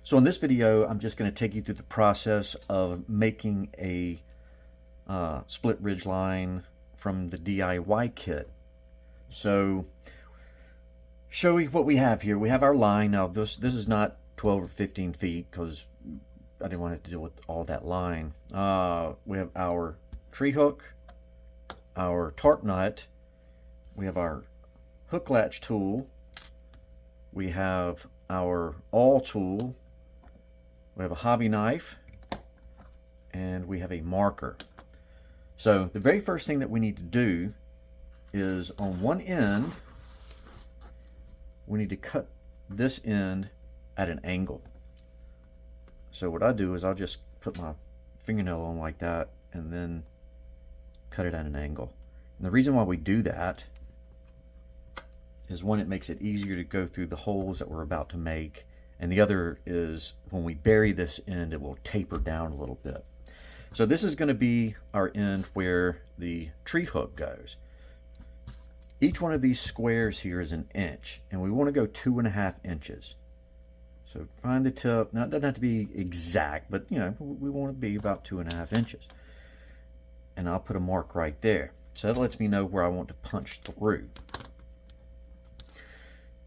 So in this video, I'm just going to take you through the process of making a split ridge line from the DIY kit. So show you what we have here. We have our line. Now this is not 12 or 15 feet because I didn't want to deal with all that line. We have our tree hook, our torque nut, we have our hook latch tool, we have our awl tool, we have a hobby knife, and we have a marker. So the very first thing that we need to do is on one end, we need to cut this end at an angle. So what I do is I'll just put my fingernail on like that and then cut it at an angle. And the reason why we do that is, one, it makes it easier to go through the holes that we're about to make, and the other is when we bury this end, it will taper down a little bit. So this is going to be our end where the tree hook goes. Each one of these squares here is an inch, and we want to go 2.5 inches. So find the tip. Now it doesn't have to be exact, but you know, we want to be about 2.5 inches. And I'll put a mark right there. So that lets me know where I want to punch through.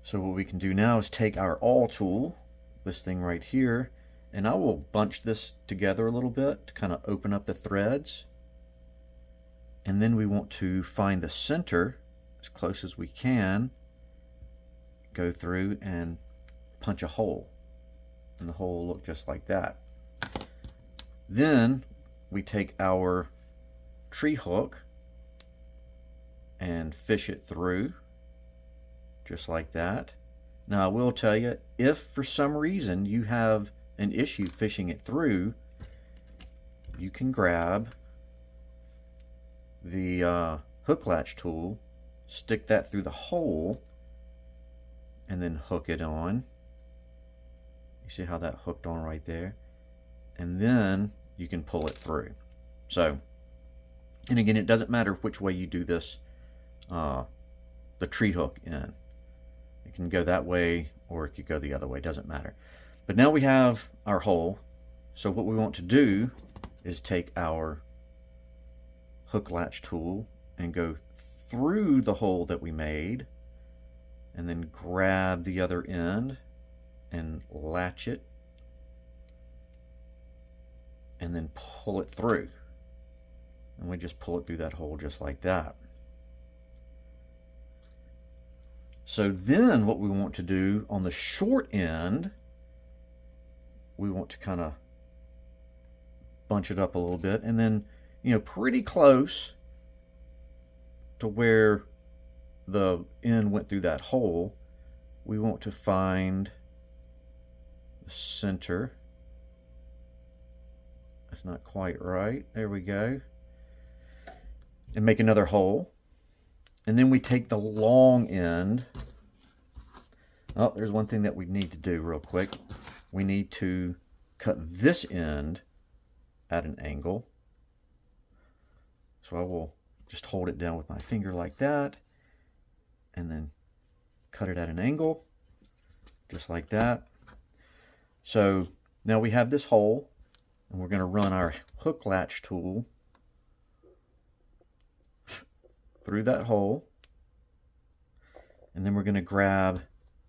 So what we can do now is take our awl tool, this thing right here, and I will bunch this together a little bit to kind of open up the threads. And then we want to find the center as close as we can, go through and punch a hole, and the hole will look just like that. Then we take our tree hook and fish it through just like that. Now I will tell you, if for some reason you have an issue fishing it through, you can grab the hook latch tool, stick that through the hole, and then hook it on. You see how that hooked on right there? And then you can pull it through. So, and again, it doesn't matter which way you do this, the tree hook in. It can go that way or it could go the other way, doesn't matter. But now we have our hole. So what we want to do is take our hook latch tool and go through the hole that we made, and then grab the other end and latch it, and then pull it through. And we just pull it through that hole just like that. So then what we want to do on the short end, we want to kind of bunch it up a little bit, and then, you know, pretty close to where the end went through that hole, we want to find the center. That's not quite right. There we go. And make another hole. And then we take the long end. Oh, there's one thing that we need to do real quick. We need to cut this end at an angle. So I will just hold it down with my finger like that, and then cut it at an angle, just like that. So now we have this hole, and we're going to run our hook latch tool through that hole, and then we're going to grab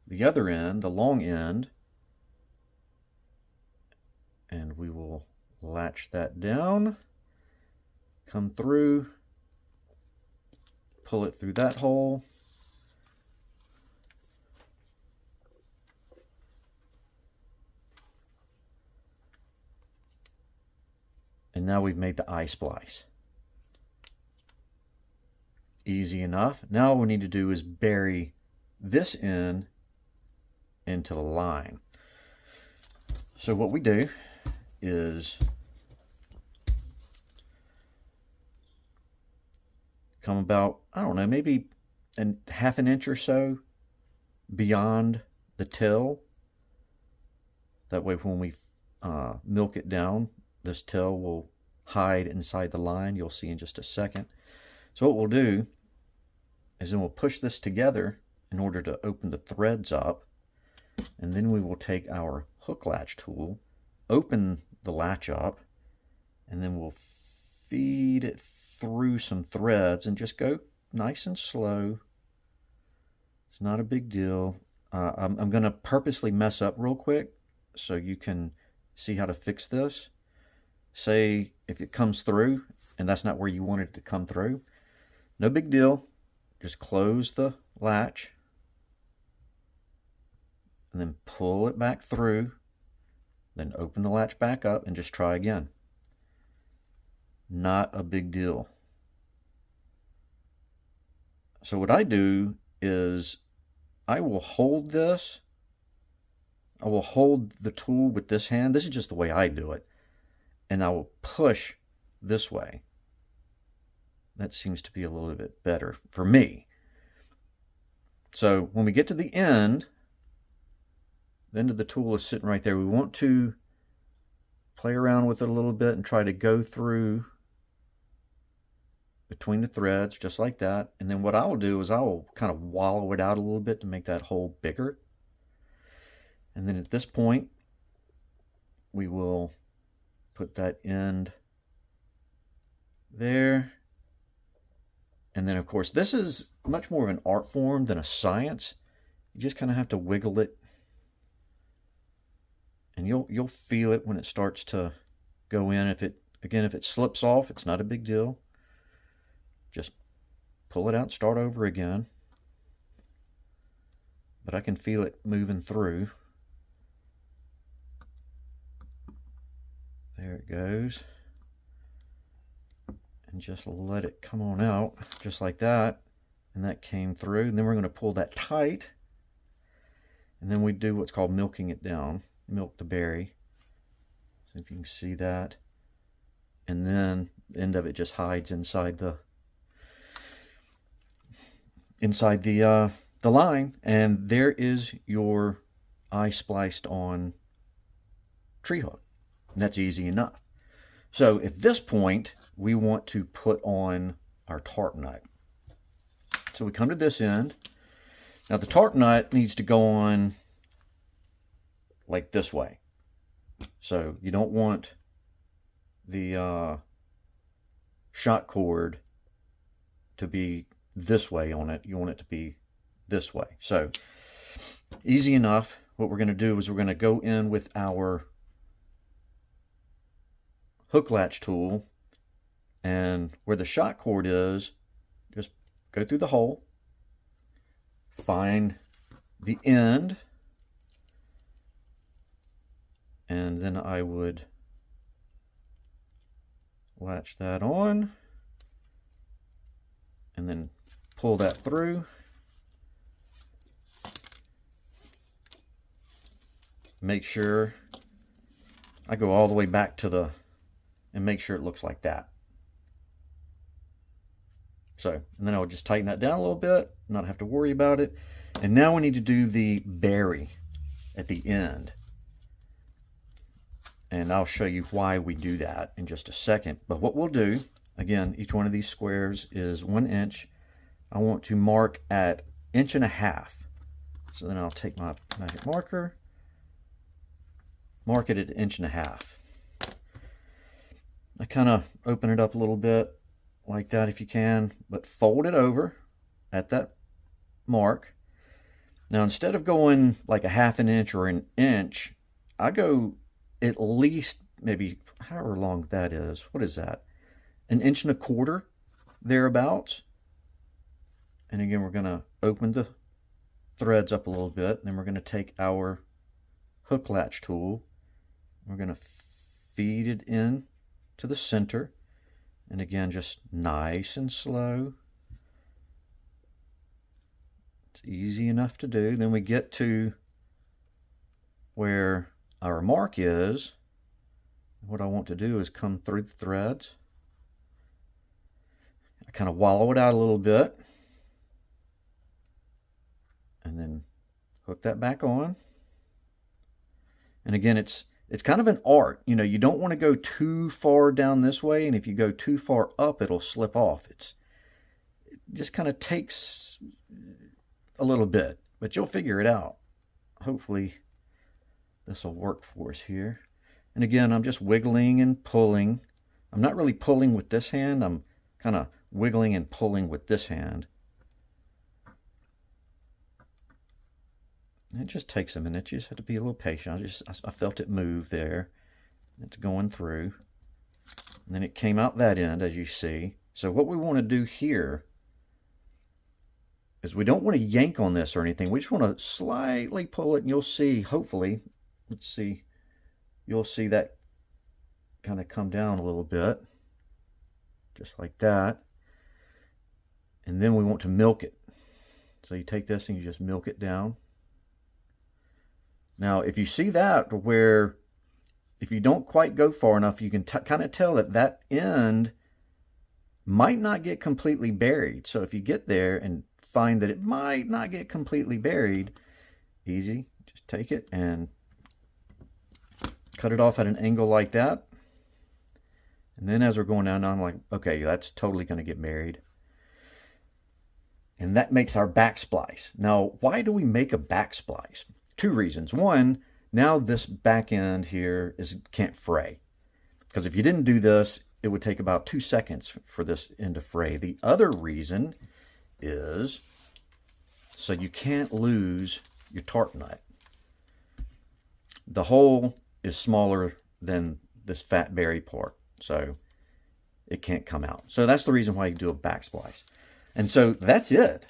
the other end, the long end, and we will latch that down, come through, pull it through that hole, and now we've made the eye splice. Easy enough. Now all we need to do is bury this end into the line. So what we do is come about, I don't know, maybe half an inch or so beyond the till. That way when we milk it down, this till will hide inside the line. You'll see in just a second. So what we'll do is then we'll push this together in order to open the threads up, and then we will take our hook latch tool, open the latch up, and then we'll feed it through some threads and just go nice and slow. It's not a big deal. I'm going to purposely mess up real quick so you can see how to fix this. Say if it comes through and that's not where you want it to come through, no big deal. Just close the latch and then pull it back through, then open the latch back up and just try again. Not a big deal. So what I do is I will hold this. I will hold the tool with this hand. This is just the way I do it. And I will push this way. That seems to be a little bit better for me. So when we get to the end of the tool is sitting right there. We want to play around with it a little bit and try to go through between the threads just like that. And then what I will do is I will kind of wallow it out a little bit to make that hole bigger. And then at this point, we will put that end there. And then of course, this is much more of an art form than a science. You just kind of have to wiggle it. And you'll feel it when it starts to go in. If it slips off, it's not a big deal. Just pull it out and start over again. But I can feel it moving through. There it goes. And just let it come on out, just like that. And that came through. And then we're going to pull that tight. And then we do what's called milking it down. Milk the berry. See if you can see that. And then the end of it just hides inside the line, and there is your eye spliced on tree hook. And that's easy enough. So at this point, we want to put on our tart nut. So we come to this end. Now the tart nut needs to go on like this way. So you don't want the shot cord to be this way on it. You want it to be this way. So easy enough. What we're going to do is we're going to go in with our hook latch tool, and where the shot cord is, just go through the hole, find the end, and then I would latch that on and then pull that through. Make sure I go all the way back to and make sure it looks like that. So, and then I would just tighten that down a little bit, not have to worry about it. And now we need to do the berry at the end. And I'll show you why we do that in just a second. But what we'll do, again, each one of these squares is 1 inch. I want to mark at 1.5 inches. So then I'll take my magic marker, mark it at 1.5 inches. I kind of open it up a little bit like that if you can, but fold it over at that mark. Now instead of going like 1/2 inch or 1 inch, I go at least maybe however long that is. What is that? 1.25 inches thereabouts. And again, we're going to open the threads up a little bit. And then we're going to take our hook latch tool. We're going to feed it in to the center. And again, just nice and slow. It's easy enough to do. Then we get to where our mark is. What I want to do is come through the threads. I kind of wallow it out a little bit. And then hook that back on. And again, it's kind of an art. You know, you don't want to go too far down this way, and if you go too far up, it'll slip off. It just kind of takes a little bit, but you'll figure it out. Hopefully this will work for us here. And again, I'm just wiggling and pulling. I'm not really pulling with this hand. I'm kind of wiggling and pulling with this hand. It just takes a minute. You just have to be a little patient. I felt it move there. It's going through. And then it came out that end, as you see. So what we want to do here is we don't want to yank on this or anything. We just want to slightly pull it, and you'll see, hopefully, let's see, you'll see that kind of come down a little bit, just like that. And then we want to milk it. So you take this and you just milk it down. Now, if you see that where, if you don't quite go far enough, you can kind of tell that that end might not get completely buried. So if you get there and find that it might not get completely buried, easy, just take it and cut it off at an angle like that. And then as we're going down, I'm like, okay, that's totally going to get buried. And that makes our back splice. Now, why do we make a back splice? Two reasons. One, now this back end here can't fray. Because if you didn't do this, it would take about 2 seconds for this end to fray. The other reason is so you can't lose your torque nut. The hole is smaller than this fat berry part, so it can't come out. So that's the reason why you do a back splice. And so that's it.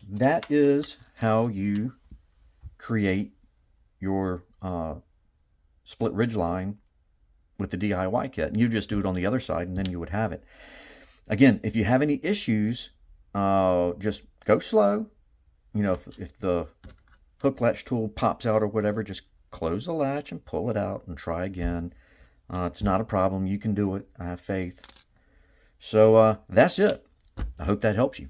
That is how you create your split ridgeline with the DIY kit. And you just do it on the other side, and then you would have it. Again, if you have any issues, just go slow. You know, if the hook latch tool pops out or whatever, just close the latch and pull it out and try again. It's not a problem. You can do it. I have faith. So that's it. I hope that helps you.